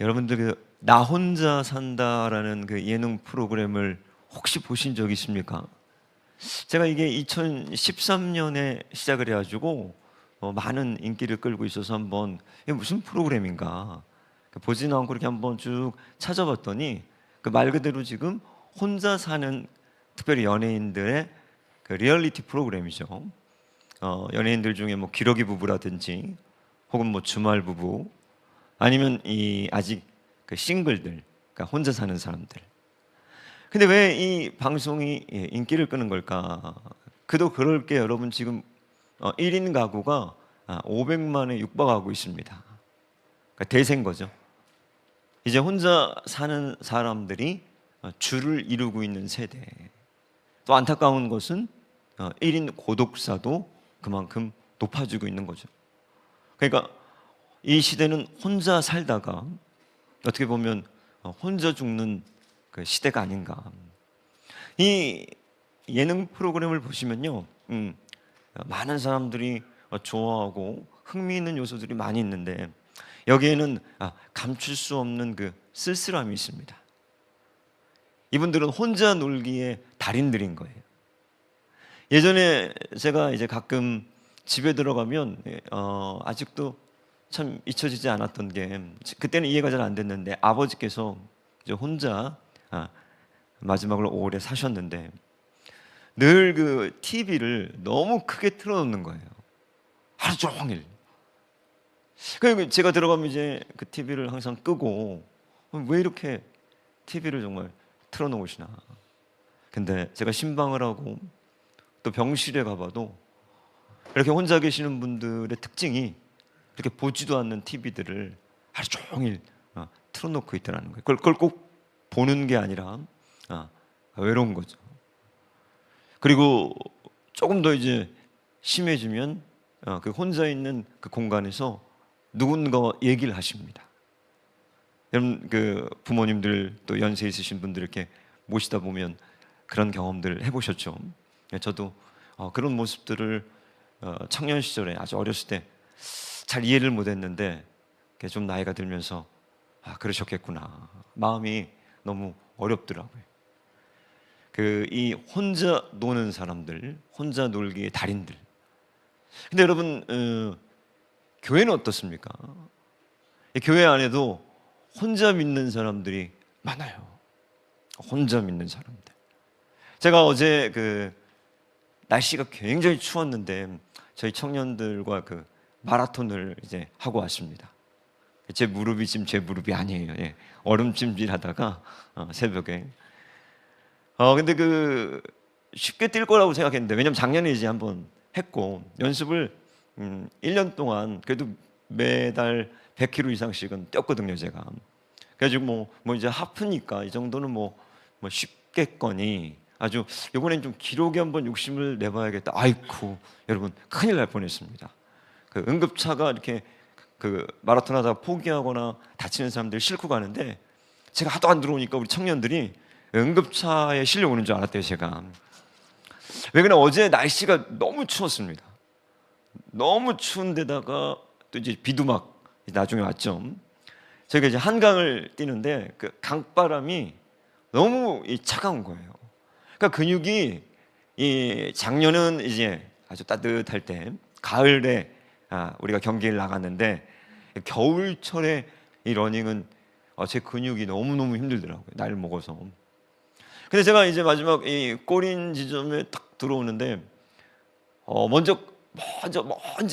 여러분들 나 혼자 산다라는 그 예능 프로그램을 혹시 보신 적 있습니까? 제가 이게 2013년에 시작을 해가지고 많은 인기를 끌고 있어서 한번 이게 무슨 프로그램인가 보지는 않고 이렇게 한번 쭉 찾아봤더니 그 말 그대로 지금 혼자 사는 특별히 연예인들의 그 리얼리티 프로그램이죠. 연예인들 중에 뭐 기러기 부부라든지 혹은 뭐 주말 부부 아니면 이 아직 그 싱글들, 그러니까 혼자 사는 사람들. 근데 왜 이 방송이 인기를 끄는 걸까? 그도 그럴 게 여러분 지금 1인 가구가 500만에 육박하고 있습니다. 그러니까 대세인 거죠. 이제 혼자 사는 사람들이 주를 이루고 있는 세대. 또 안타까운 것은 1인 고독사도 그만큼 높아지고 있는 거죠. 그러니까 이 시대는 혼자 살다가 어떻게 보면 혼자 죽는 그 시대가 아닌가. 이 예능 프로그램을 보시면요, 많은 사람들이 좋아하고 흥미있는 요소들이 많이 있는데 여기에는 감출 수 없는 그 쓸쓸함이 있습니다. 이분들은 혼자 놀기의 달인들인 거예요. 예전에 제가 이제 가끔 집에 들어가면 아직도 참 잊혀지지 않았던 게 그때는 이해가 잘 안 됐는데 아버지께서 이제 혼자 마지막으로 오래 사셨는데 늘 그 TV를 너무 크게 틀어놓는 거예요. 하루 종일. 그리고 제가 들어가면 이제 그 TV를 항상 끄고 왜 이렇게 TV를 정말 틀어놓으시나. 근데 제가 신방을 하고 또 병실에 가봐도 이렇게 혼자 계시는 분들의 특징이 이렇게 보지도 않는 TV들을 하루 종일 틀어놓고 있다는 거예요. 그걸 꼭 보는 게 아니라 외로운 거죠. 그리고 조금 더 이제 심해지면 그 혼자 있는 그 공간에서 누군가 얘기를 하십니다. 여러분 그 부모님들 또 연세 있으신 분들 이렇게 모시다 보면 그런 경험들 해보셨죠? 저도 그런 모습들을 청년 시절에 아주 어렸을 때 잘 이해를 못했는데 좀 나이가 들면서 그러셨겠구나. 마음이 너무 어렵더라고요. 그 이 혼자 노는 사람들, 혼자 놀기의 달인들. 근데 여러분 교회는 어떻습니까? 교회 안에도 혼자 믿는 사람들이 많아요. 혼자 믿는 사람들. 제가 어제 그 날씨가 굉장히 추웠는데 저희 청년들과 그 마라톤을 이제 하고 왔습니다. 제 무릎이 지금 제 무릎이 아니에요. 얼음찜질하다가 새벽에. 근데 그 쉽게 뛸 거라고 생각했는데 왜냐면 작년에 이제 한번 했고 연습을 1년 동안 그래도 매달 100km 이상씩은 뛰었거든요, 제가. 그래가지고 뭐 이제 하프니까 이 정도는 뭐 쉽겠거니 아주 이번엔 좀 기록에 한번 욕심을 내봐야겠다. 아이쿠 여러분 큰일 날 뻔했습니다. 그 응급차가 이렇게 그 마라톤 하다가 포기하거나 다치는 사람들 싣고 가는데 제가 하도 안 들어오니까 우리 청년들이 응급차에 실려오는 줄 알았대요, 제가. 왜 그러냐, 어제 날씨가 너무 추웠습니다. 너무 추운데다가 또 이제 비도 막 나중에 왔죠. 저희가 이제 한강을 뛰는데 그 강바람이 너무 차가운 거예요. 그러니까 근육이 이 작년은 이제 아주 따뜻할 때 가을에 우리가 경기를 나갔는데 겨울철에 이 러닝은 제 근육이 너무너무 힘들더라고요. 나이를 먹어서. 근데 제가 이제 마지막 이 골인 지점에 딱 들어오는데 먼저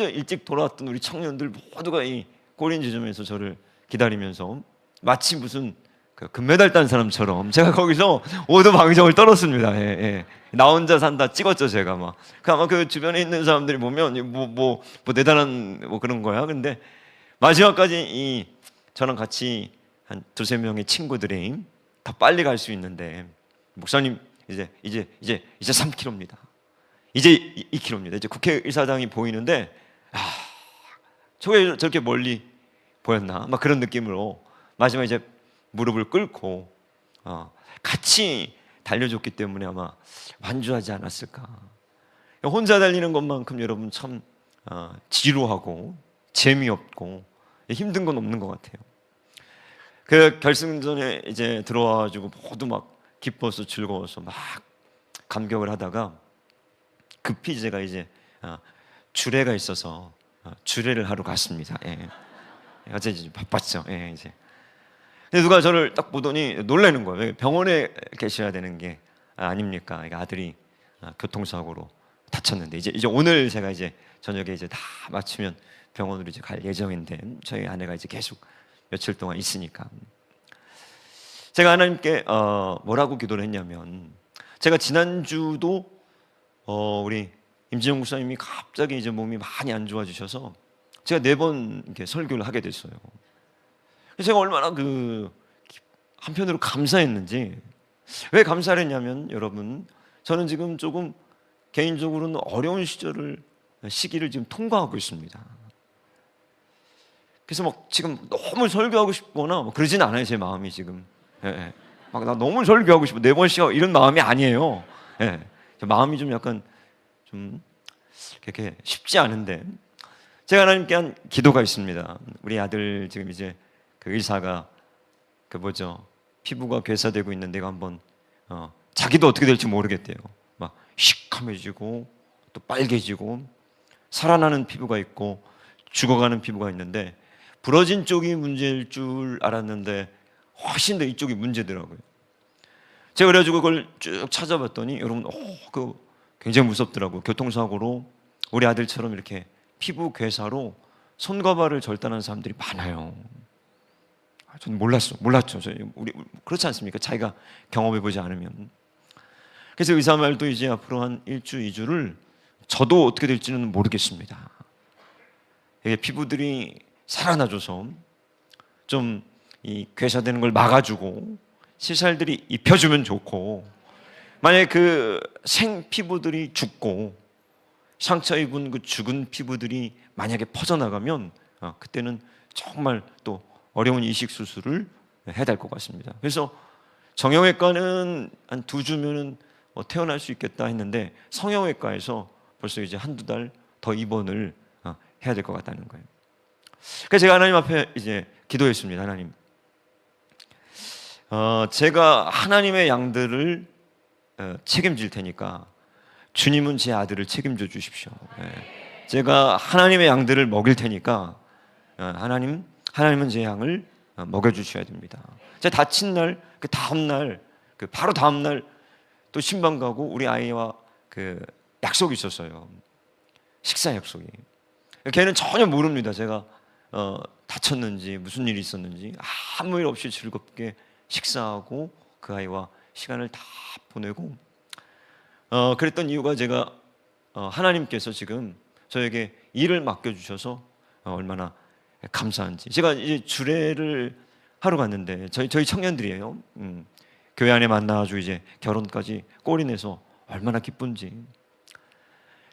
일찍 돌아왔던 우리 청년들 모두가 이 골인 지점에서 저를 기다리면서 마치 무슨 그 금메달 딴 사람처럼 제가 거기서 오도방정을 떨었습니다. 나 혼자 산다 찍었죠, 제가 막. 아마 그 주변에 있는 사람들이 보면 뭐 대단한 뭐 그런 거야. 근데 마지막까지 저랑 같이 한 두세 명의 친구들이 더 빨리 갈 수 있는데 목사님 이제 3km입니다. 이제 2km입니다. 이제 국회의사당이 보이는데 저게 저렇게 멀리 보였나? 막 그런 느낌으로 마지막에 이제 무릎을 꿇고 같이 달려줬기 때문에 아마 완주하지 않았을까. 혼자 달리는 것만큼 여러분 참 지루하고 재미없고 힘든 건 없는 것 같아요. 그 결승전에 이제 들어와가지고 모두 막 기뻐서 즐거워서 막 감격을 하다가 급히 제가 이제 주례가 있어서 주례를 하러 갔습니다. 예. 어제 이제 바빴죠. 예, 이제. 근데 누가 저를 딱 보더니 놀라는 거예요. 병원에 계셔야 되는 게 아닙니까? 아들이 교통사고로 다쳤는데 이제 오늘 제가 이제 저녁에 이제 다 마치면 병원으로 이제 갈 예정인데 저희 아내가 이제 계속 며칠 동안 있으니까 제가 하나님께 뭐라고 기도를 했냐면 제가 지난주도 우리 임진영 목사님이 갑자기 이제 몸이 많이 안 좋아지셔서 제가 4번 이렇게 설교를 하게 됐어요. 제가 얼마나 한편으로 감사했는지. 왜 감사를 했냐면 여러분, 저는 지금 조금 개인적으로는 어려운 시기를 지금 통과하고 있습니다. 그래서 막 지금 너무 설교하고 싶거나 뭐 그러진 않아요. 제 마음이 지금. 예. 막 나 너무 설교하고 싶어 4번씩 하고 이런 마음이 아니에요. 예. 마음이 좀 약간 좀 그렇게 쉽지 않은데 제가 하나님께 한 기도가 있습니다. 우리 아들 지금 이제 그 의사가 피부가 괴사되고 있는데 이거 한번 자기도 어떻게 될지 모르겠대요. 막 시커매지고 또 빨개지고 살아나는 피부가 있고 죽어가는 피부가 있는데 부러진 쪽이 문제일 줄 알았는데 훨씬 더 이쪽이 문제더라고요. 제가 그래가지고 그걸 쭉 찾아봤더니 여러분 굉장히 무섭더라고요. 교통사고로 우리 아들처럼 이렇게 피부 괴사로 손과 발을 절단하는 사람들이 많아요. 저는 몰랐죠. 우리 그렇지 않습니까? 자기가 경험해보지 않으면. 그래서 의사 말도 이제 앞으로 한 1주, 2주를 저도 어떻게 될지는 모르겠습니다. 이게 피부들이 살아나줘서 좀 이 괴사되는 걸 막아주고 시살들이 입혀주면 좋고, 만약에 그 생피부들이 죽고 상처 입은 그 죽은 피부들이 만약에 퍼져나가면 그때는 정말 또 어려운 이식 수술을 해야 될 것 같습니다. 그래서 정형외과는 한 2주면은 태어날 수 있겠다 했는데 성형외과에서 벌써 이제 1-2달 더 입원을 해야 될 것 같다는 거예요. 그래서 제가 하나님 앞에 이제 기도했습니다. 하나님, 제가 하나님의 양들을 책임질 테니까 주님은 제 아들을 책임져 주십시오. 제가 하나님의 양들을 먹일 테니까 하나님은 제 양을 먹여주셔야 됩니다. 제가 다친 날, 그 다음날, 바로 다음날 또 신방 가고 우리 아이와 약속이 있었어요. 식사 약속이. 걔는 전혀 모릅니다. 제가 다쳤는지 무슨 일이 있었는지 아무 일 없이 즐겁게 식사하고 그 아이와 시간을 다 보내고 그랬던 이유가 제가 하나님께서 지금 저에게 일을 맡겨주셔서 얼마나 감사한지. 제가 이제 주례를 하러 갔는데 저희 청년들이에요. 교회 안에 만나가지고 이제 결혼까지 꼬리내서 얼마나 기쁜지.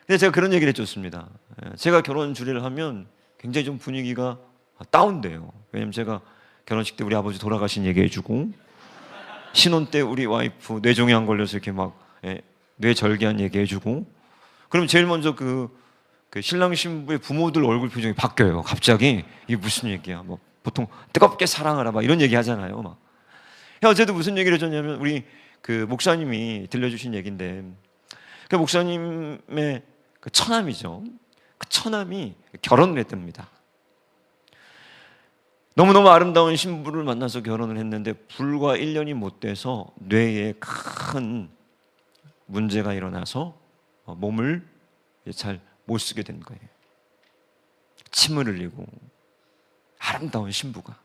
근데 제가 그런 얘기를 해줬습니다. 제가 결혼 주례를 하면 굉장히 좀 분위기가 다운돼요. 왜냐면 제가 결혼식 때 우리 아버지 돌아가신 얘기해주고 신혼 때 우리 와이프 뇌종양 걸려서 이렇게 막 뇌절개한 얘기해주고, 그럼 제일 먼저 그 신랑 신부의 부모들 얼굴 표정이 바뀌어요. 갑자기 이게 무슨 얘기야? 뭐 보통 뜨겁게 사랑하라 막 이런 얘기 하잖아요. 막. 어제도 무슨 얘기를 해줬냐면 우리 그 목사님이 들려주신 얘기인데 그 목사님의 그 처남이죠. 그 처남이 결혼을 했답니다. 너무너무 아름다운 신부를 만나서 결혼을 했는데 불과 1년이 못 돼서 뇌에 큰 문제가 일어나서 몸을 잘 못 쓰게 된 거예요. 침을 흘리고 아름다운 신부가.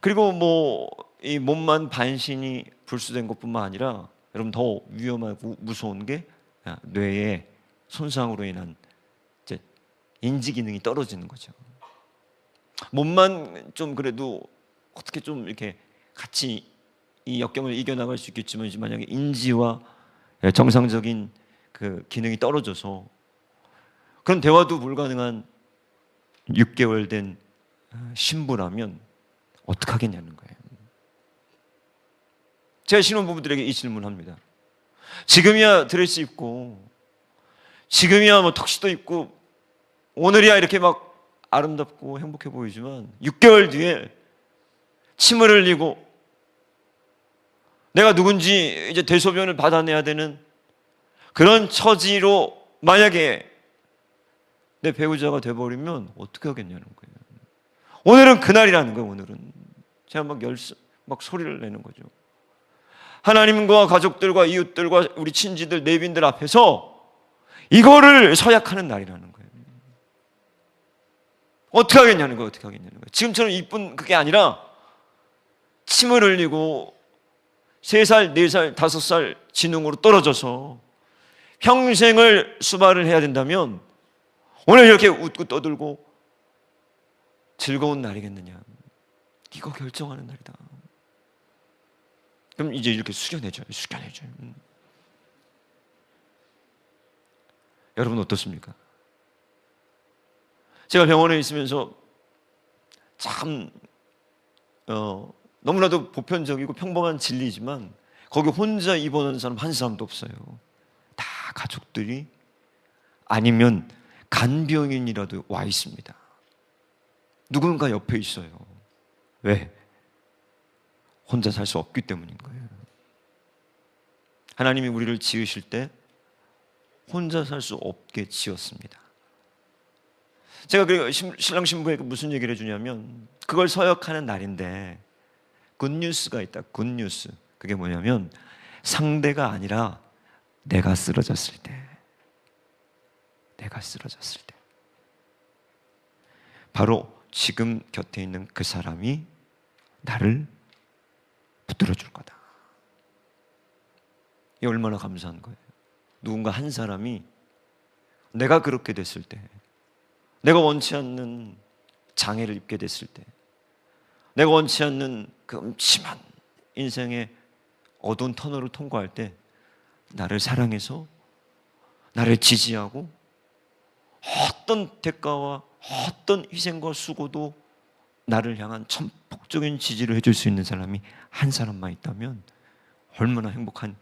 그리고 뭐 이 몸만 반신이 불수된 것뿐만 아니라 여러분 더 위험하고 무서운 게 뇌의 손상으로 인한 이제 인지 기능이 떨어지는 거죠. 몸만 좀 그래도 어떻게 좀 이렇게 같이 이 역경을 이겨나갈 수 있겠지만 만약에 인지와 정상적인 그 기능이 떨어져서 그런 대화도 불가능한 6개월 된 신부라면 어떡하겠냐는 거예요. 제가 신혼부부들에게 이 질문합니다. 지금이야 드레스 입고 지금이야 뭐 턱시도 입고 오늘이야 이렇게 막 아름답고 행복해 보이지만 6개월 뒤에 침을 흘리고 내가 누군지 이제 대소변을 받아내야 되는 그런 처지로 만약에 내 배우자가 돼버리면 어떻게 하겠냐는 거예요. 오늘은 그날이라는 거예요. 오늘은 제가 막 소리를 내는 거죠. 하나님과 가족들과 이웃들과 우리 친지들 내빈들 앞에서 이거를 서약하는 날이라는 거예요. 어떻게 하겠냐는 거예요. 어떻게 하겠냐는 거예요. 지금처럼 이쁜 그게 아니라 침을 흘리고 3살, 4살, 5살 지능으로 떨어져서 평생을 수발을 해야 된다면 오늘 이렇게 웃고 떠들고 즐거운 날이겠느냐. 이거 결정하는 날이다. 그럼 이제 이렇게 숙여내줘요. 여러분 어떻습니까? 제가 병원에 있으면서 참 너무나도 보편적이고 평범한 진리지만 거기 혼자 입원한 사람 한 사람도 없어요. 다 가족들이 아니면 간병인이라도 와 있습니다. 누군가 옆에 있어요. 왜? 혼자 살 수 없기 때문인 거예요. 하나님이 우리를 지으실 때 혼자 살 수 없게 지었습니다. 제가 그 신랑 신부에게 무슨 얘기를 해주냐면 그걸 서역하는 날인데 굿뉴스가 있다. 굿뉴스. 그게 뭐냐면 상대가 아니라 내가 쓰러졌을 때 바로 지금 곁에 있는 그 사람이 나를 붙들어 줄 거다. 이게 얼마나 감사한 거예요. 누군가 한 사람이 내가 그렇게 됐을 때, 내가 원치 않는 장애를 입게 됐을 때, 내가 원치 않는 그 음침한 인생의 어두운 터널을 통과할 때 나를 사랑해서 나를 지지하고 어떤 대가와 어떤 희생과 수고도 나를 향한 전폭적인 지지를 해줄 수 있는 사람이 한 사람만 있다면 얼마나 행복한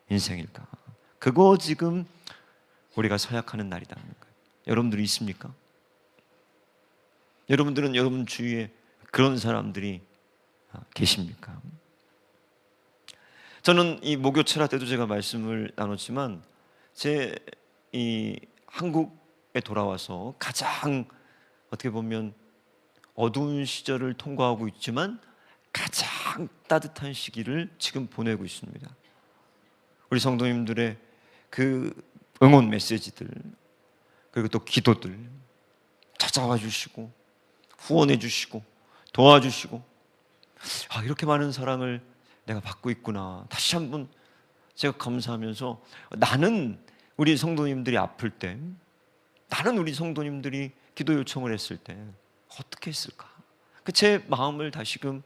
인생일까. 그거 지금 우리가 서약하는 날이라는 거예요. 여러분들이 있습니까? 여러분들은 여러분 주위에 그런 사람들이 계십니까? 저는 이 목요 철학 때도 제가 말씀을 나눴지만 제 이 한국에 돌아와서 가장 어떻게 보면 어두운 시절을 통과하고 있지만 가장 따뜻한 시기를 지금 보내고 있습니다. 우리 성도님들의 그 응원 메시지들 그리고 또 기도들 찾아와 주시고 후원해 주시고 도와주시고 이렇게 많은 사랑을 내가 받고 있구나. 다시 한번 제가 감사하면서 나는 우리 성도님들이 아플 때 나는 우리 성도님들이 기도 요청을 했을 때 어떻게 했을까? 제 마음을 다시금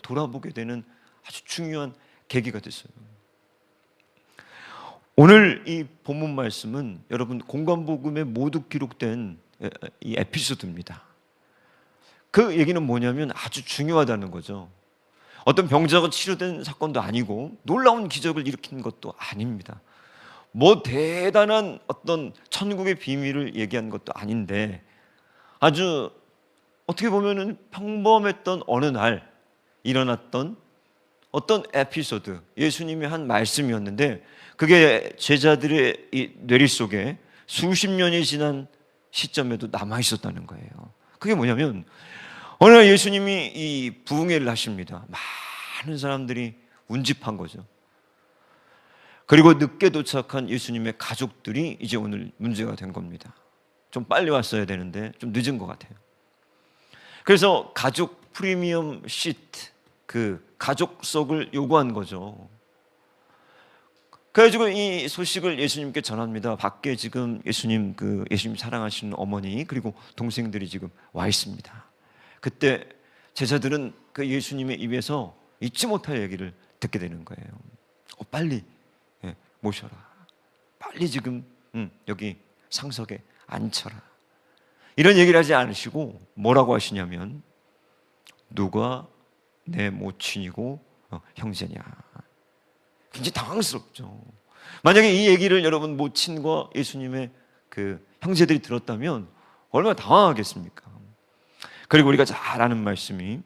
돌아보게 되는 아주 중요한 계기가 됐어요. 오늘 이 본문 말씀은 여러분 공관복음에 모두 기록된 이 에피소드입니다. 그 얘기는 뭐냐면 아주 중요하다는 거죠. 어떤 병자가 치료된 사건도 아니고 놀라운 기적을 일으킨 것도 아닙니다. 뭐 대단한 어떤 천국의 비밀을 얘기한 것도 아닌데 아주 어떻게 보면은 평범했던 어느 날 일어났던 어떤 에피소드, 예수님이 한 말씀이었는데 그게 제자들의 이 뇌리 속에 수십 년이 지난 시점에도 남아 있었다는 거예요. 그게 뭐냐면 어느 날 예수님이 이 부흥회를 하십니다. 많은 사람들이 운집한 거죠. 그리고 늦게 도착한 예수님의 가족들이 이제 오늘 문제가 된 겁니다. 좀 빨리 왔어야 되는데 좀 늦은 것 같아요. 그래서 가족 프리미엄 시트, 그 가족석을 요구한 거죠. 그래가지고 이 소식을 예수님께 전합니다. 밖에 지금 예수님 사랑하시는 어머니 그리고 동생들이 지금 와 있습니다. 그때 제자들은 그 예수님의 입에서 잊지 못할 얘기를 듣게 되는 거예요. 빨리 모셔라. 빨리 지금 여기 상석에 앉혀라. 이런 얘기를 하지 않으시고 뭐라고 하시냐면 누가 내 모친이고 형제냐. 굉장히 당황스럽죠. 만약에 이 얘기를 여러분 모친과 예수님의 그 형제들이 들었다면 얼마나 당황하겠습니까? 그리고 우리가 잘 아는 말씀이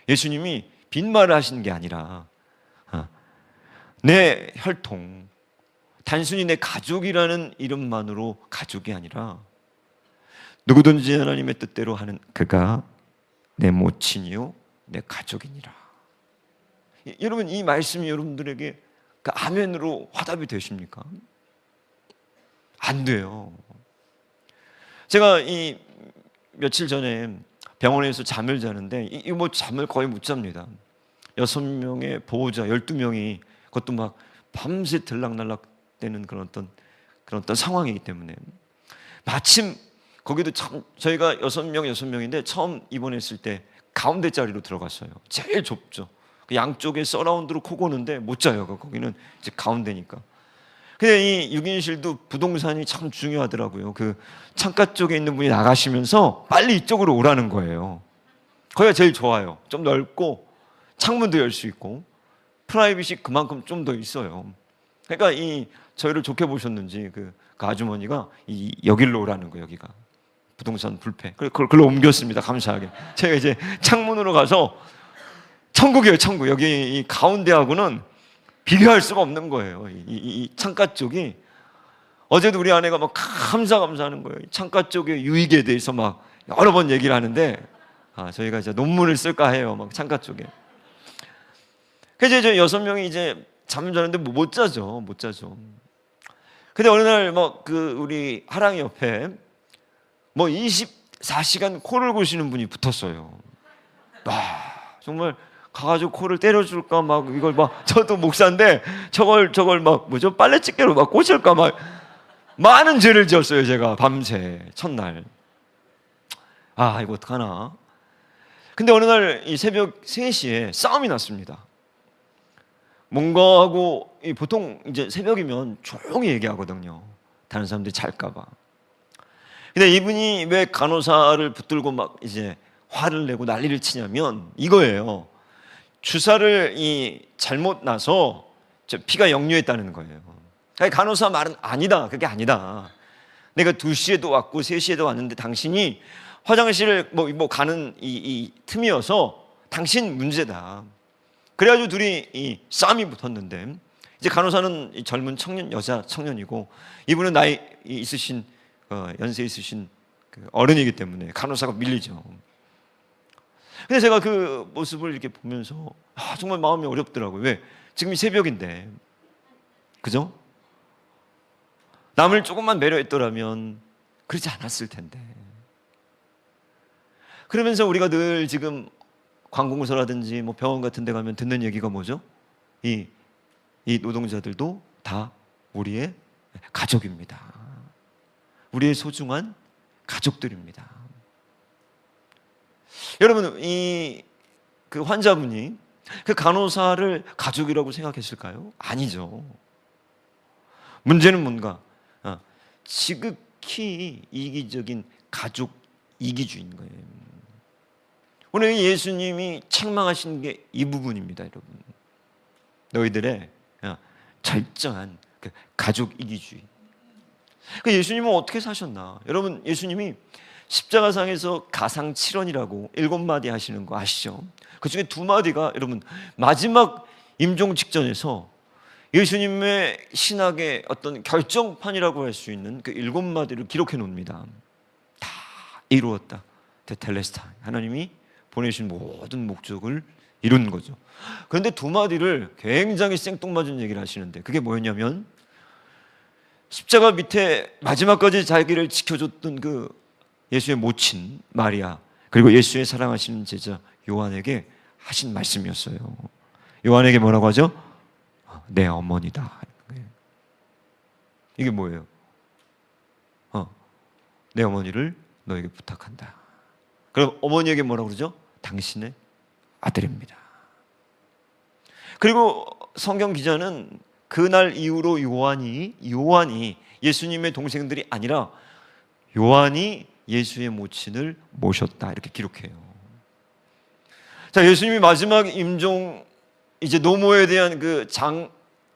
예수님이 빈말을 하시는 게 아니라 내 혈통, 단순히 내 가족이라는 이름만으로 가족이 아니라 누구든지 하나님의 뜻대로 하는 그가 내 모친이요 내 가족이니라. 여러분, 이 말씀이 여러분들에게 그 아멘으로 화답이 되십니까? 안 돼요. 제가 이 며칠 전에 병원에서 잠을 자는데 이 뭐 잠을 거의 못 잡니다. 6명의 보호자 12명이 그것도 막 밤새 들락날락 되는 그런 어떤 상황이기 때문에 마침 거기도 참 저희가 6명인데 처음 입원했을 때 가운데 자리로 들어갔어요. 제일 좁죠. 그 양쪽에 서라운드로 코 고는데 못 자요. 거기는 이제 가운데니까. 근데 이 6인실도 부동산이 참 중요하더라고요. 그 창가 쪽에 있는 분이 나가시면서 빨리 이쪽으로 오라는 거예요. 거기가 제일 좋아요. 좀 넓고 창문도 열 수 있고 프라이빗이 그만큼 좀 더 있어요. 그러니까 이 저희를 좋게 보셨는지 그 아주머니가 여기로 오라는 거예요. 여기가 부동산 불패. 그걸로 옮겼습니다. 감사하게. 제가 이제 창문으로 가서 천국이에요. 천국. 여기 이 가운데하고는 비교할 수가 없는 거예요. 이 창가 쪽이. 어제도 우리 아내가 막 감사하는 거예요. 창가 쪽의 유익에 대해서 막 여러 번 얘기를 하는데 저희가 이제 논문을 쓸까 해요. 막 창가 쪽에. 그래서 이제 6명이 이제 잠을 자는데 못 자죠. 근데 어느 날 뭐 그 우리 하랑이 옆에 뭐 24시간 코를 고시는 분이 붙었어요. 정말 가가지고 코를 때려줄까 막 이걸 막 저도 목사인데 저걸 막 뭐죠 빨래집게로 막 꽂을까 막 많은 죄를 지었어요. 제가 밤새 첫날. 이거 어떡하나. 근데 어느 날 이 새벽 3시에 싸움이 났습니다. 뭔가 하고 보통 이제 새벽이면 조용히 얘기하거든요. 다른 사람들이 잘까봐. 근데 이분이 왜 간호사를 붙들고 막 이제 화를 내고 난리를 치냐면 이거예요. 주사를 잘못 놔서 피가 역류했다는 거예요. 그러니까 간호사 말은 아니다. 그게 아니다. 내가 2시에도 왔고 3시에도 왔는데 당신이 화장실을 뭐 가는 이 틈이어서 당신 문제다. 그래가지고 둘이 싸움이 붙었는데 이제 간호사는 젊은 여자 청년이고 이분은 나이 있으신 연세 있으신 그 어른이기 때문에 간호사가 밀리죠. 근데 제가 그 모습을 이렇게 보면서 정말 마음이 어렵더라고요. 왜? 지금이 새벽인데, 그죠? 남을 조금만 배려했더라면 그러지 않았을 텐데. 그러면서 우리가 늘 지금 관공서라든지 뭐 병원 같은 데 가면 듣는 얘기가 뭐죠? 이 노동자들도 다 우리의 가족입니다. 우리의 소중한 가족들입니다. 여러분, 그 환자분이 그 간호사를 가족이라고 생각했을까요? 아니죠. 문제는 뭔가 지극히 이기적인 가족 이기주의인 거예요. 오늘 예수님이 책망하신 게 이 부분입니다, 여러분. 너희들의 절정한 그 가족 이기주의. 그 예수님은 어떻게 사셨나? 여러분, 예수님이 십자가상에서 가상 7원이라고 7마디 하시는 거 아시죠? 그 중에 2마디가 여러분 마지막 임종 직전에서 예수님의 신학의 어떤 결정판이라고 할 수 있는 그 7마디를 기록해 놓습니다. 다 이루었다. 테텔레스타이. 하나님이 보내신 모든 목적을 이룬 거죠. 그런데 2마디를 굉장히 생뚱맞은 얘기를 하시는데 그게 뭐였냐면 십자가 밑에 마지막까지 자기를 지켜줬던 그 예수의 모친 마리아 그리고 예수의 사랑하시는 제자 요한에게 하신 말씀이었어요. 요한에게 뭐라고 하죠? 내 어머니다. 이게 뭐예요? 내 어머니를 너에게 부탁한다. 그럼 어머니에게 뭐라고 그러죠? 당신의 아들입니다. 그리고 성경 기자는 그날 이후로 요한이 예수님의 동생들이 아니라 요한이 예수의 모친을 모셨다 이렇게 기록해요. 자, 예수님이 마지막 임종 이제 노모에 대한 그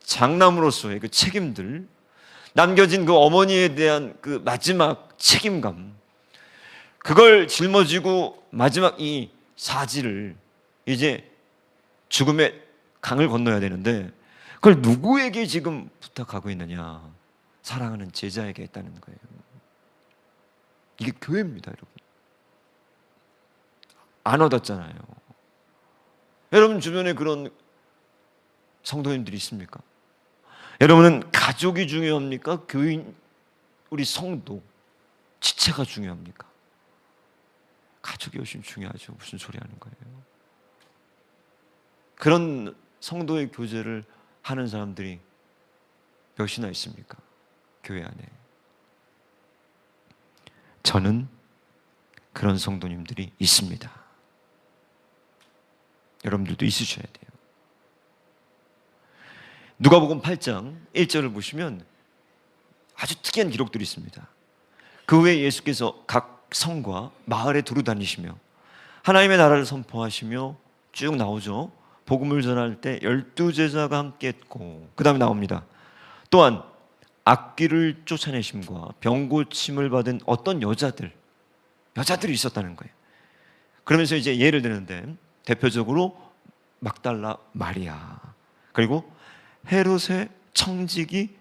장남으로서의 그 책임들, 남겨진 그 어머니에 대한 그 마지막 책임감, 그걸 짊어지고 마지막 이 사지를 이제 죽음의 강을 건너야 되는데 그걸 누구에게 지금 부탁하고 있느냐? 사랑하는 제자에게 했다는 거예요. 이게 교회입니다, 여러분. 안 얻었잖아요. 여러분 주변에 그런 성도님들이 있습니까? 여러분은 가족이 중요합니까? 교인, 우리 성도, 지체가 중요합니까? 가족이 훨씬 중요하죠. 무슨 소리 하는 거예요? 그런 성도의 교제를 하는 사람들이 몇이나 있습니까? 교회 안에. 저는 그런 성도님들이 있습니다. 여러분들도 있으셔야 돼요. 누가복음 8장 1절을 보시면 아주 특이한 기록들이 있습니다. 그 후에 예수께서 각 성과 마을에 두루 다니시며 하나님의 나라를 선포하시며 쭉 나오죠. 복음을 전할 때 12제자가 함께 했고, 그 다음에 나옵니다. 또한 악귀를 쫓아내심과 병 고침을 받은 어떤 여자들이 있었다는 거예요. 그러면서 이제 예를 드는데 대표적으로 막달라 마리아, 그리고 헤롯의 청지기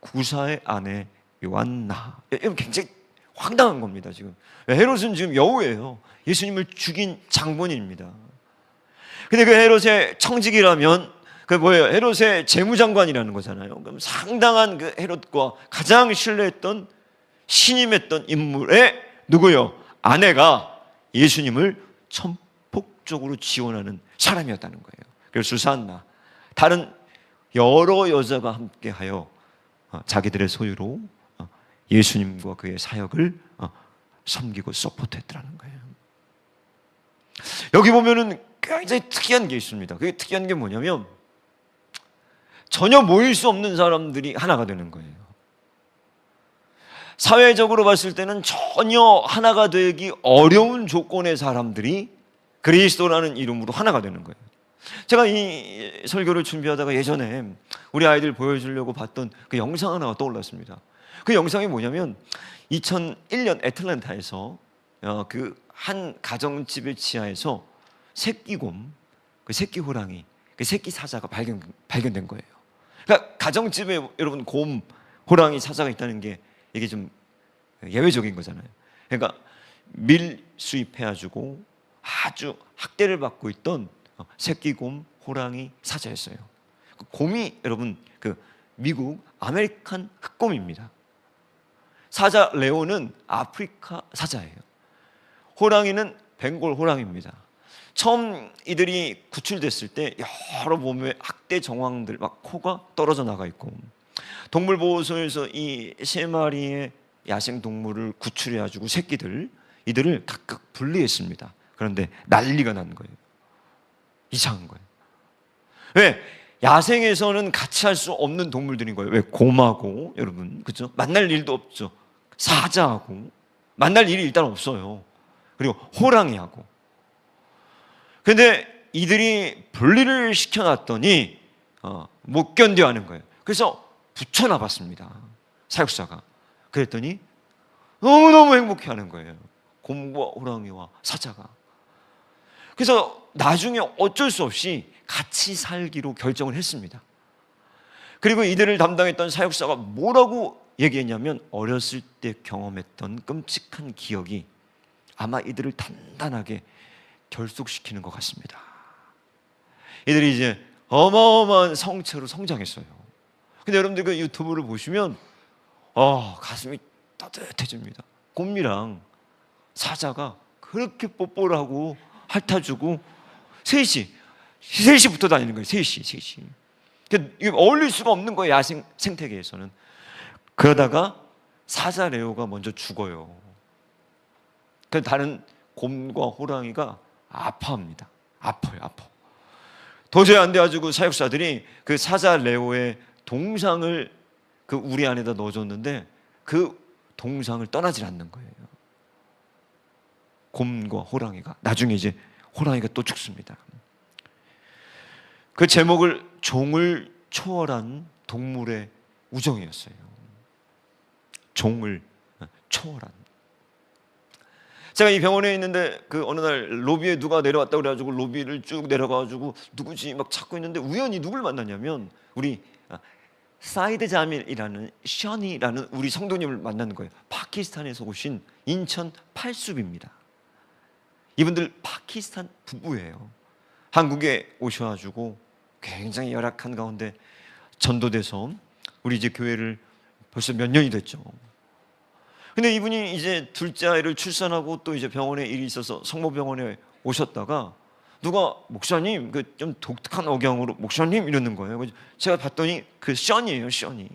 구사의 아내 요한나. 이건 굉장히 황당한 겁니다. 지금 헤롯은 지금 여우예요. 예수님을 죽인 장본인입니다. 근데 그 헤롯의 청지기라면 그 뭐예요? 헤롯의 재무장관이라는 거잖아요. 그럼 상당한 그 헤롯과 가장 신뢰했던 신임했던 인물의 누구요? 아내가 예수님을 전폭적으로 지원하는 사람이었다는 거예요. 그래서 수산나, 다른 여러 여자가 함께하여 자기들의 소유로 예수님과 그의 사역을 섬기고 서포트했다는 거예요. 여기 보면은 굉장히 특이한 게 있습니다. 그게 특이한 게 뭐냐면 전혀 모일 수 없는 사람들이 하나가 되는 거예요. 사회적으로 봤을 때는 전혀 하나가 되기 어려운 조건의 사람들이 그리스도라는 이름으로 하나가 되는 거예요. 제가 이 설교를 준비하다가 예전에 우리 아이들 보여주려고 봤던 그 영상 하나가 떠올랐습니다. 그 영상이 뭐냐면 2001년 애틀랜타에서 그 한 가정집의 지하에서 새끼곰, 그 새끼 호랑이, 그 새끼 사자가 발견된 거예요. 그러니까 가정집에 여러분 곰, 호랑이, 사자가 있다는 게 이게 좀 예외적인 거잖아요. 그러니까 밀수입해가지고 아주 학대를 받고 있던 새끼곰, 호랑이, 사자였어요. 곰이 여러분 그 미국 아메리칸 흑곰입니다. 사자 레오는 아프리카 사자예요. 호랑이는 벵골 호랑이입니다. 처음 이들이 구출됐을 때 여러 몸의 학대 정황들, 막 코가 떨어져 나가 있고, 동물보호소에서 이 세 마리의 야생 동물을 구출해가지고 이들을 각각 분리했습니다. 그런데 난리가 난 거예요. 이상한 거예요. 왜? 야생에서는 같이 할 수 없는 동물들인 거예요. 왜? 곰하고 여러분, 그렇죠? 만날 일도 없죠. 사자하고 만날 일이 일단 없어요. 그리고 호랑이하고. 근데 이들이 분리를 시켜놨더니 못 견뎌하는 거예요. 그래서 붙여놔봤습니다. 사육사가. 그랬더니 너무너무 행복해하는 거예요. 곰과 호랑이와 사자가. 그래서 나중에 어쩔 수 없이 같이 살기로 결정을 했습니다. 그리고 이들을 담당했던 사육사가 뭐라고 얘기했냐면 어렸을 때 경험했던 끔찍한 기억이 아마 이들을 단단하게 결속시키는 것 같습니다. 이들이 이제 어마어마한 성체로 성장했어요. 근데 여러분들 그 유튜브를 보시면 가슴이 따뜻해집니다. 곰이랑 사자가 그렇게 뽀뽀를 하고 핥아주고 셋이 붙어 다니는 거예요. 셋이. 이게 어울릴 수가 없는 거예요. 야생 생태계에서는. 그러다가 사자 레오가 먼저 죽어요. 그래서 다른 곰과 호랑이가 아파합니다. 아파. 도저히 안 돼가지고 사육사들이 그 사자 레오의 동상을 그 우리 안에다 넣어줬는데 그 동상을 떠나질 않는 거예요. 곰과 호랑이가. 나중에 이제 호랑이가 또 죽습니다. 그 제목을 종을 초월한 동물의 우정이었어요. 종을 초월한. 제가 이 병원에 있는데 그 어느 날 로비에 누가 내려왔다고 그래가지고 로비를 쭉 내려가가지고 누구지 막 찾고 있는데 우연히 누굴 만났냐면 우리 사이드 자밀이라는 션이라는 우리 성도님을 만나는 거예요. 파키스탄에서 오신 인천 팔숲입니다. 이분들 파키스탄 부부예요. 한국에 오셔가지고 굉장히 열악한 가운데 전도돼서 우리 이제 교회를 벌써 몇 년이 됐죠. 근데 이분이 이제 둘째 아이를 출산하고 또 이제 병원에 일이 있어서 성모병원에 오셨다가 누가 목사님 그 좀 독특한 억양으로 목사님 이러는 거예요. 제가 봤더니 그 션이에요, 션이.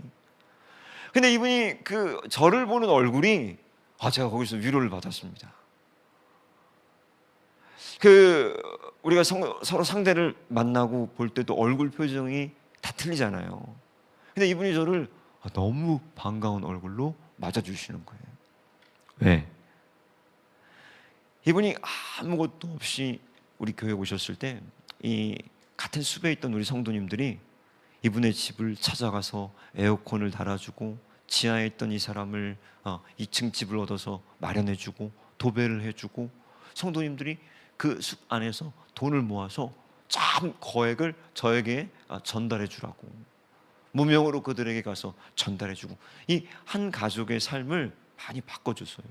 근데 이분이 그 저를 보는 얼굴이 제가 거기서 위로를 받았습니다. 그 우리가 서로 상대를 만나고 볼 때도 얼굴 표정이 다 틀리잖아요. 근데 이분이 저를 너무 반가운 얼굴로 맞아주시는 거예요. 왜? 이분이 아무것도 없이 우리 교회 오셨을 때 이 같은 숲에 있던 우리 성도님들이 이분의 집을 찾아가서 에어컨을 달아주고 지하에 있던 이 사람을 2층 집을 얻어서 마련해주고 도배를 해주고 성도님들이 그 숲 안에서 돈을 모아서 참 거액을 저에게 전달해 주라고 무명으로 그들에게 가서 전달해 주고 이 한 가족의 삶을 많이 바꿔줬어요.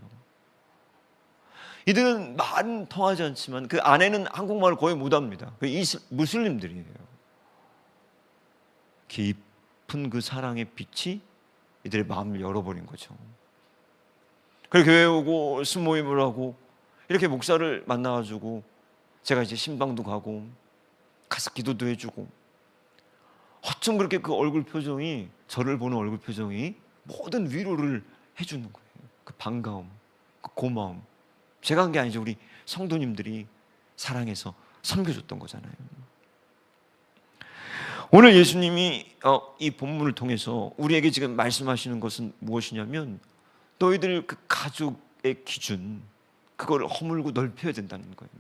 이들은 말은 통하지 않지만 그 아내는 한국말을 거의 못합니다. 무슬림들이에요. 깊은 그 사랑의 빛이 이들의 마음을 열어버린 거죠. 그래서 교회에 오고 수모임을 하고 이렇게 목사를 만나가지고 제가 이제 신방도 가고 가서 기도도 해주고 어쩜 그렇게 그 얼굴 표정이 저를 보는 얼굴 표정이 모든 위로를 해주는 거예요. 그 반가움, 그 고마움. 제가 한 게 아니죠. 우리 성도님들이 사랑해서 섬겨줬던 거잖아요. 오늘 예수님이 이 본문을 통해서 우리에게 지금 말씀하시는 것은 무엇이냐면 너희들 그 가족의 기준 그거를 허물고 넓혀야 된다는 거예요.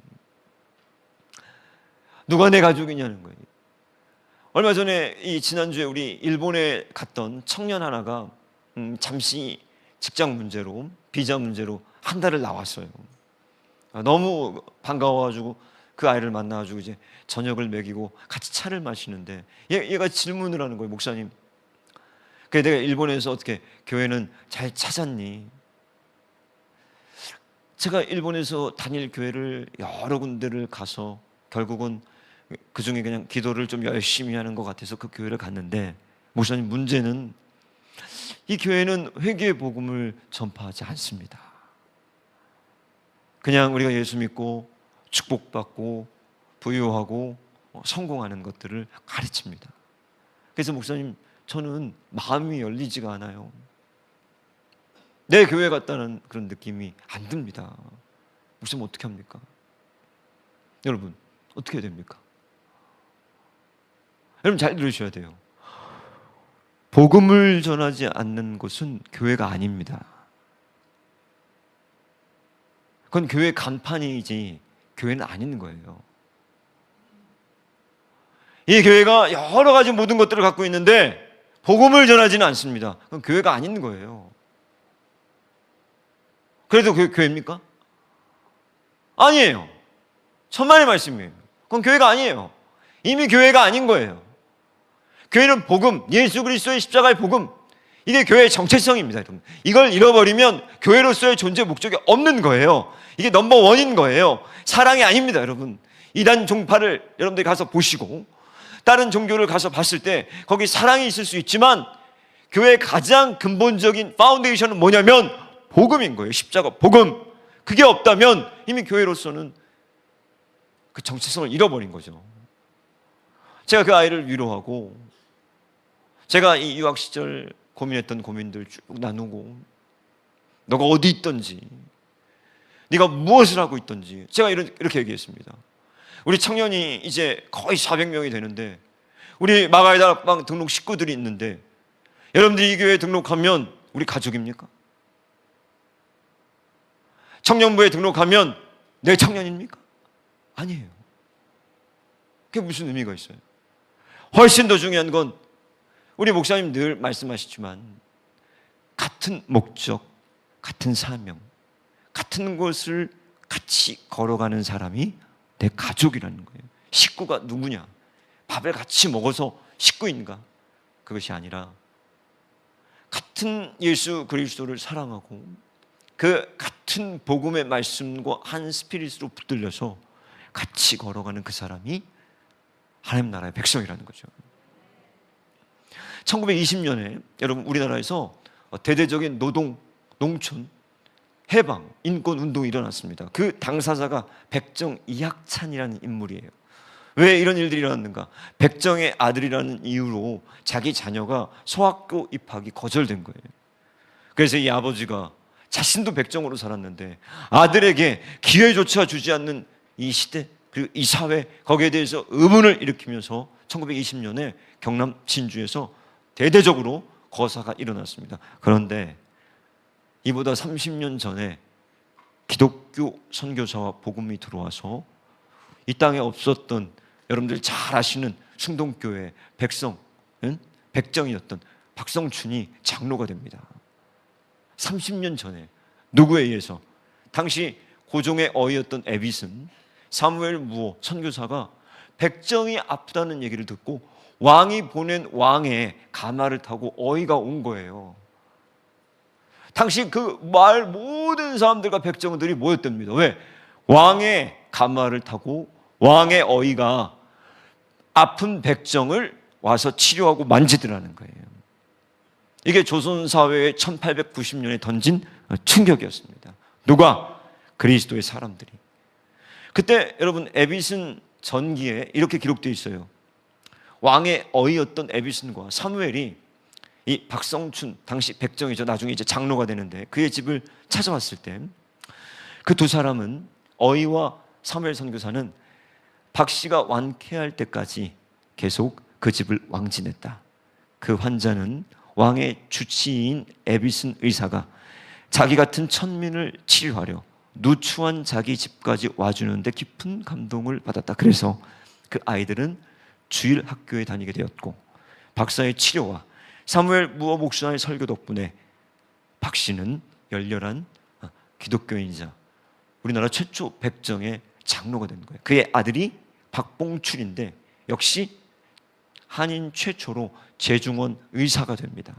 누가 내 가족이냐는 거예요. 얼마 전에 이 지난주에 우리 일본에 갔던 청년 하나가 잠시 직장 문제로 비자 문제로 한 달을 나왔어요. 너무 반가워가지고 그 아이를 만나가지고 이제 저녁을 먹이고 같이 차를 마시는데 얘가 질문을 하는 거예요. 목사님, 그래 내가 일본에서 어떻게 교회는 잘 찾았니? 제가 일본에서 다닐 교회를 여러 군데를 가서 결국은 그 중에 그냥 기도를 좀 열심히 하는 것 같아서 그 교회를 갔는데 목사님 문제는 이 교회는 회개의 복음을 전파하지 않습니다. 그냥 우리가 예수 믿고 축복받고 부유하고 성공하는 것들을 가르칩니다. 그래서 목사님 저는 마음이 열리지가 않아요. 내 교회 같다는 그런 느낌이 안 듭니다. 목사님 어떻게 합니까? 여러분 어떻게 해야 됩니까? 여러분 잘 들으셔야 돼요. 복음을 전하지 않는 곳은 교회가 아닙니다. 그건 교회 간판이지 교회는 아닌 거예요. 이 교회가 여러 가지 모든 것들을 갖고 있는데 복음을 전하지는 않습니다. 그건 교회가 아닌 거예요. 그래도 교회입니까? 아니에요. 천만의 말씀이에요. 그건 교회가 아니에요. 이미 교회가 아닌 거예요. 교회는 복음, 예수 그리스도의 십자가의 복음, 이게 교회의 정체성입니다. 여러분. 이걸 잃어버리면 교회로서의 존재 목적이 없는 거예요. 이게 넘버원인 거예요. 사랑이 아닙니다. 여러분, 이단 종파를 여러분들이 가서 보시고 다른 종교를 가서 봤을 때 거기 사랑이 있을 수 있지만 교회의 가장 근본적인 파운데이션은 뭐냐면 복음인 거예요. 십자가 복음. 그게 없다면 이미 교회로서는 그 정체성을 잃어버린 거죠. 제가 그 아이를 위로하고 제가 이 유학 시절 고민했던 고민들 쭉 나누고 너가 어디 있던지 네가 무엇을 하고 있던지 제가 이렇게 얘기했습니다. 우리 청년이 이제 거의 400명이 되는데 우리 마가의 다락방 등록 식구들이 있는데 여러분들이 이 교회에 등록하면 우리 가족입니까? 청년부에 등록하면 내 청년입니까? 아니에요. 그게 무슨 의미가 있어요? 훨씬 더 중요한 건 우리 목사님 늘 말씀하시지만 같은 목적, 같은 사명, 같은 것을 같이 걸어가는 사람이 내 가족이라는 거예요. 식구가 누구냐? 밥을 같이 먹어서 식구인가? 그것이 아니라 같은 예수 그리스도를 사랑하고 그 같은 복음의 말씀과 한 스피릿으로 붙들려서 같이 걸어가는 그 사람이 하나님 나라의 백성이라는 거죠. 1920년에 여러분 우리나라에서 대대적인 노동, 농촌, 해방, 인권 운동이 일어났습니다. 그 당사자가 백정 이학찬이라는 인물이에요. 왜 이런 일들이 일어났는가? 백정의 아들이라는 이유로 자기 자녀가 소학교 입학이 거절된 거예요. 그래서 이 아버지가 자신도 백정으로 살았는데 아들에게 기회조차 주지 않는 이 시대 그리고 이 사회 거기에 대해서 의문을 일으키면서 1920년에 경남 진주에서 대대적으로 거사가 일어났습니다. 그런데 이보다 30년 전에 기독교 선교사와 복음이 들어와서 이 땅에 없었던 여러분들 잘 아시는 승동교회 백정이었던 박성춘이 장로가 됩니다. 30년 전에 누구에 의해서? 당시 고종의 어이였던 에비슨, 사무엘 무어 선교사가 백정이 아프다는 얘기를 듣고 왕이 보낸 왕의 가마를 타고 어이가 온 거예요. 당시 그 마을 모든 사람들과 백정들이 모였답니다. 왜? 왕의 가마를 타고 왕의 어이가 아픈 백정을 와서 치료하고 만지더라는 거예요. 이게 조선사회의 1890년에 던진 충격이었습니다. 누가? 그리스도의 사람들이. 그때 여러분 에비슨 전기에 이렇게 기록되어 있어요. 왕의 어이였던 에비슨과 사무엘이 이 박성춘, 당시 백정이죠. 나중에 이제 장로가 되는데 그의 집을 찾아왔을 때 그 두 사람은 어이와 사무엘 선교사는 박 씨가 완쾌할 때까지 계속 그 집을 왕진했다. 그 환자는 왕의 주치의인 에비슨 의사가 자기 같은 천민을 치료하려 누추한 자기 집까지 와주는데 깊은 감동을 받았다. 그래서 그 아이들은 주일 학교에 다니게 되었고 박사의 치료와 사무엘 무어 목사의 설교 덕분에 박 씨는 열렬한 기독교인이자 우리나라 최초 백정의 장로가 된 거예요. 그의 아들이 박봉출인데 역시 한인 최초로 재중원 의사가 됩니다.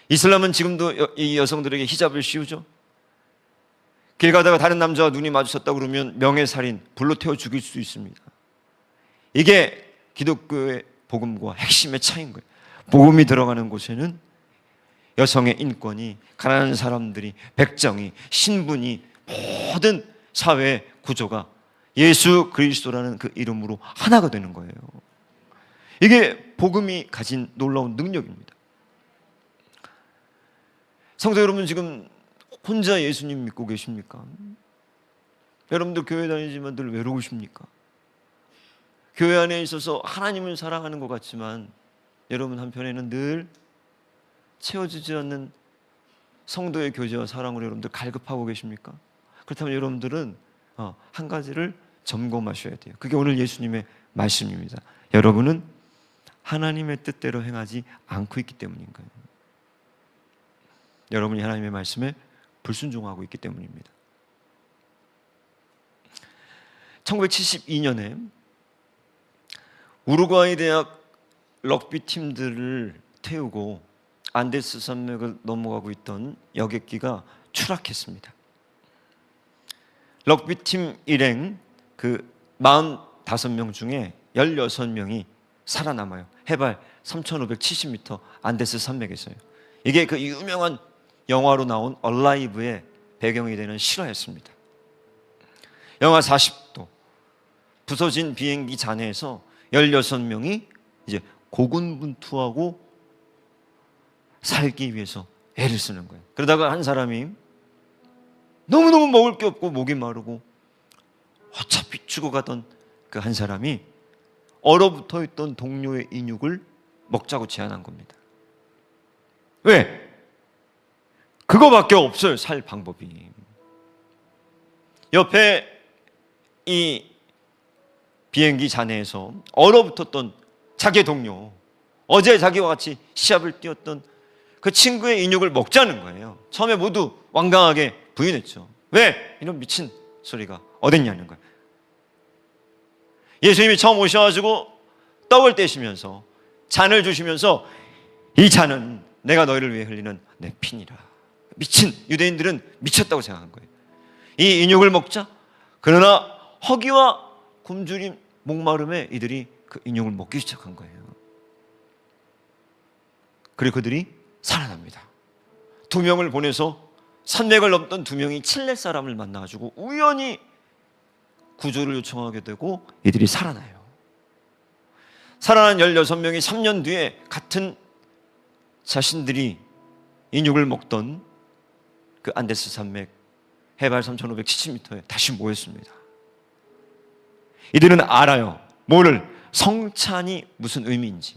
이슬람은 지금도 이 여성들에게 히잡을 씌우죠. 길 가다가 다른 남자와 눈이 마주쳤다 그러면 명예살인, 불로 태워 죽일 수 있습니다. 이게 기독교의 복음과 핵심의 차이인 거예요. 복음이 들어가는 곳에는 여성의 인권이, 가난한 사람들이, 백정이, 신분이, 모든 사회의 구조가 예수 그리스도라는 그 이름으로 하나가 되는 거예요. 이게 복음이 가진 놀라운 능력입니다. 성도 여러분, 지금 혼자 예수님 믿고 계십니까? 여러분들 교회 다니지만 늘 외로우십니까? 교회 안에 있어서 하나님을 사랑하는 것 같지만 여러분 한편에는 늘 채워지지 않는 성도의 교제와 사랑으로 여러분들 갈급하고 계십니까? 그렇다면 여러분들은 한 가지를 점검하셔야 돼요. 그게 오늘 예수님의 말씀입니다. 여러분은 하나님의 뜻대로 행하지 않고 있기 때문인 거예요. 여러분이 하나님의 말씀에 불순종하고 있기 때문입니다. 1972년에 우루과이 대학 럭비 팀들을 태우고 안데스 산맥을 넘어가고 있던 여객기가 추락했습니다. 럭비팀 일행 그 45명 중에 16명이 살아남아요. 해발 3,570m 안데스 산맥에서요. 이게 그 유명한 영화로 나온 얼라이브의 배경이 되는 실화였습니다. 영하 40도 부서진 비행기 잔해에서 16명이 이제 고군분투하고 살기 위해서 애를 쓰는 거예요. 그러다가 한 사람이 너무너무 먹을 게 없고 목이 마르고 어차피 죽어가던 그 한 사람이 얼어붙어 있던 동료의 인육을 먹자고 제안한 겁니다. 왜? 그거밖에 없어요. 살 방법이. 옆에 이 비행기 잔해에서 얼어붙었던 자기 동료, 어제 자기와 같이 시합을 뛰었던 그 친구의 인육을 먹자는 거예요. 처음에 모두 완강하게 부인했죠. 왜? 이런 미친 소리가 어딨냐는 거예요. 예수님이 처음 오셔가지고 떡을 떼시면서 잔을 주시면서 이 잔은 내가 너희를 위해 흘리는 내 피니라. 미친 유대인들은 미쳤다고 생각한 거예요. 이 인육을 먹자. 그러나 허기와 굶주림, 목마름에 이들이 그 인육을 먹기 시작한 거예요. 그리고 그들이 살아납니다. 2명을 보내서 산맥을 넘던 2명이 칠레 사람을 만나가지고 우연히 구조를 요청하게 되고 이들이 살아나요. 살아난 16명이 3년 뒤에 같은 자신들이 인육을 먹던 그 안데스 산맥 해발 3,570m에 다시 모였습니다. 이들은 알아요. 뭐를? 성찬이 무슨 의미인지.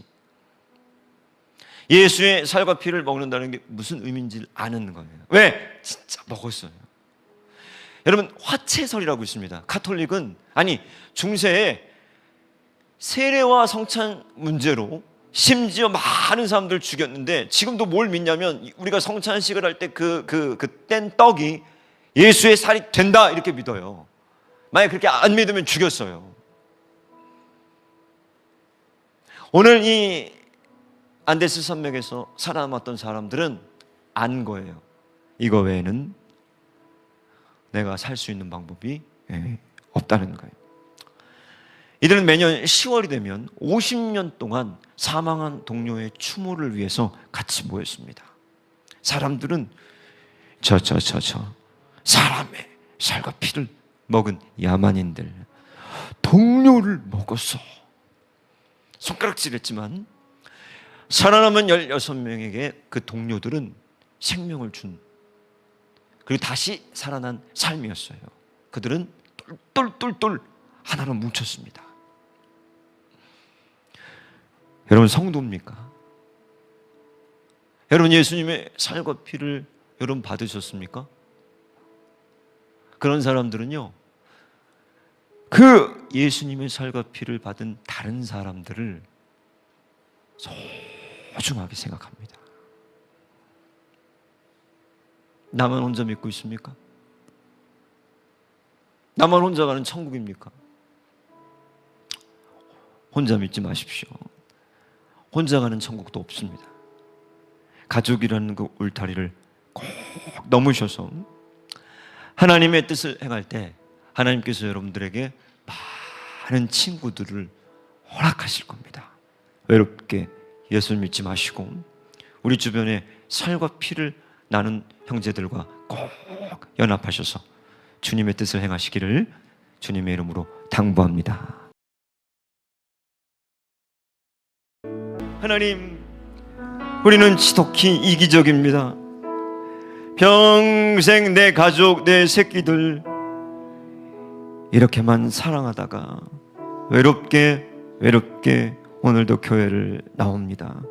예수의 살과 피를 먹는다는 게 무슨 의미인지를 아는 거예요. 왜? 진짜 먹었어요. 여러분, 화채설이라고 있습니다. 가톨릭은, 아니 중세에 세례와 성찬 문제로 심지어 많은 사람들 죽였는데, 지금도 뭘 믿냐면 우리가 성찬식을 할 때 뗀 떡이 예수의 살이 된다 이렇게 믿어요. 만약 그렇게 안 믿으면 죽였어요. 오늘 이 안데스 산맥에서 살아남았던 사람들은 안 거예요. 이거 외에는 내가 살 수 있는 방법이 없다는 거예요. 이들은 매년 10월이 되면 50년 동안 사망한 동료의 추모를 위해서 같이 모였습니다. 사람들은 사람의 살과 피를 먹은 야만인들, 동료를 먹었어. 손가락질했지만 살아남은 16명에게 그 동료들은 생명을 준, 그리고 다시 살아난 삶이었어요. 그들은 똘똘똘똘 하나로 뭉쳤습니다. 여러분, 성도입니까? 여러분, 예수님의 살과 피를 여러분 받으셨습니까? 그런 사람들은요, 그 예수님의 살과 피를 받은 다른 사람들을 소중하게 생각합니다. 나만 혼자 믿고 있습니까? 나만 혼자 가는 천국입니까? 혼자 믿지 마십시오. 혼자 가는 천국도 없습니다. 가족이라는 그 울타리를 꼭 넘으셔서 하나님의 뜻을 행할 때 하나님께서 여러분들에게 많은 친구들을 허락하실 겁니다. 외롭게 예수를 믿지 마시고 우리 주변에 살과 피를 나눈 형제들과 꼭 연합하셔서 주님의 뜻을 행하시기를 주님의 이름으로 당부합니다. 하나님, 우리는 지독히 이기적입니다. 평생 내 가족, 내 새끼들 이렇게만 사랑하다가 외롭게 오늘도 교회를 나옵니다.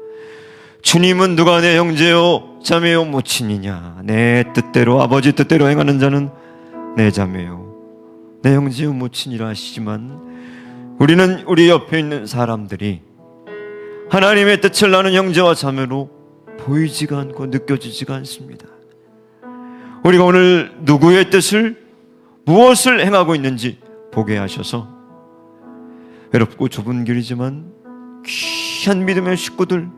주님은 누가 내 형제요 자매요 모친이냐? 내 뜻대로, 아버지 뜻대로 행하는 자는 내 자매요 내 형제요 모친이라 하시지만 우리는 우리 옆에 있는 사람들이 하나님의 뜻을 나는 형제와 자매로 보이지가 않고 느껴지지가 않습니다. 우리가 오늘 누구의 뜻을, 무엇을 행하고 있는지 보게 하셔서 외롭고 좁은 길이지만 귀한 믿음의 식구들,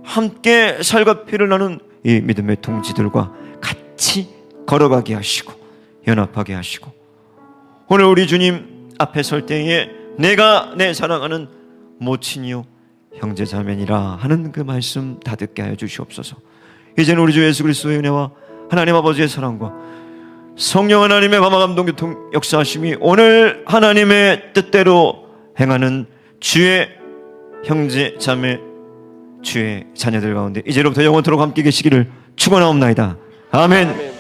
함께 살과 피를 나눈 이 믿음의 동지들과 같이 걸어가게 하시고 연합하게 하시고 오늘 우리 주님 앞에 설 때에 내가 내 사랑하는 모친이요 형제 자매니라 하는 그 말씀 다 듣게 하여 주시옵소서. 이제는 우리 주 예수 그리스도의 은혜와 하나님 아버지의 사랑과 성령 하나님의 감화 감동 교통 역사하심이 오늘 하나님의 뜻대로 행하는 주의 형제 자매, 주의 자녀들 가운데 이제로부터 영원토록 함께 계시기를 축원하옵나이다. 아멘.